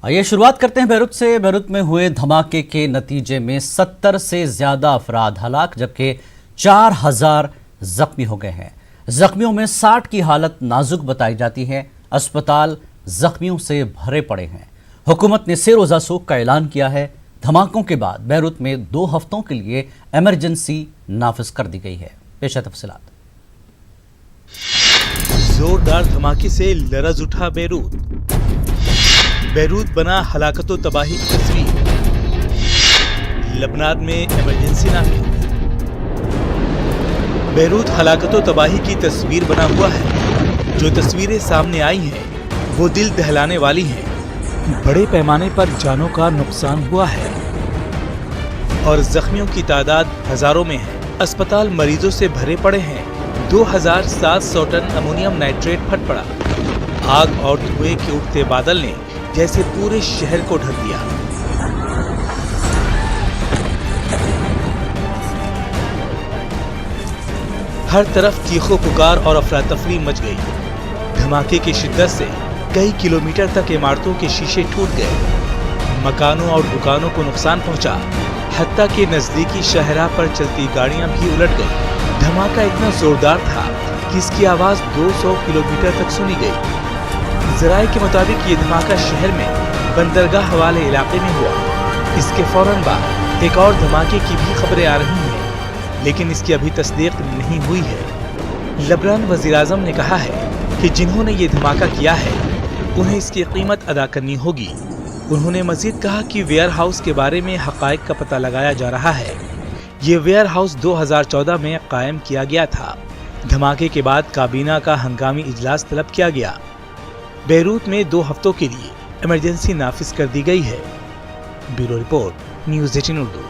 आइए शुरुआत करते हैं बेरूत से। बेरूत में हुए धमाके के नतीजे में 70 से ज्यादा अफराद हलाक जबकि 4000 जख्मी हो गए हैं। जख्मियों में 60 की हालत नाजुक बताई जाती है। अस्पताल जख्मियों से भरे पड़े हैं। हुकूमत ने से रोजा सूख का ऐलान किया है। धमाकों के बाद बेरूत में 2 हफ्तों के लिए इमरजेंसी नाफिज कर दी गई है। पेश है तफसीलात। जोरदार धमाके से लरज उठा बेरूत। बेरूत बना हलाकत व तबाही की तस्वीर। लबनान में इमरजेंसी नाफिज। बेरूत हलाकत व तबाही की तस्वीर बना हुआ है। जो तस्वीरें सामने आई हैं वो दिल दहलाने वाली हैं। बड़े पैमाने पर जानों का नुकसान हुआ है और जख्मियों की तादाद हजारों में है। अस्पताल मरीजों से भरे पड़े हैं। 2700 टन अमोनियम नाइट्रेट फट पड़ा। आग और धुएं के उठते बादल ने जैसे पूरे शहर को ढक दिया। हर तरफ चीखों पुकार और अफरा तफरी मच गई। धमाके की शिद्दत से कई किलोमीटर तक इमारतों के शीशे टूट गए। मकानों और दुकानों को नुकसान पहुंचा। हत्ता के नजदीकी शहरा पर चलती गाड़ियां भी उलट गई। धमाका इतना जोरदार था कि इसकी आवाज 200 किलोमीटर तक सुनी गई। जराये के मुताबिक ये धमाका शहर में बंदरगाह वाले इलाके में हुआ। इसके फौरन बाद एक और धमाके की भी खबरें आ रही हैं, लेकिन इसकी अभी तस्दीक नहीं हुई है। लबनान वज़ीर-ए-आज़म ने कहा है कि जिन्होंने ये धमाका किया है उन्हें इसकी कीमत अदा करनी होगी। उन्होंने मजीद कहा कि वेयर हाउस के बारे में हक़ाइक़ का पता लगाया जा रहा है। ये वेयर हाउस 2014 में कायम किया गया था। धमाके के बाद काबीना का हंगामी इजलास तलब किया गया। बेरूत में 2 हफ्तों के लिए इमरजेंसी नाफिज कर दी गई है। Bureau report, news 18 Urdu.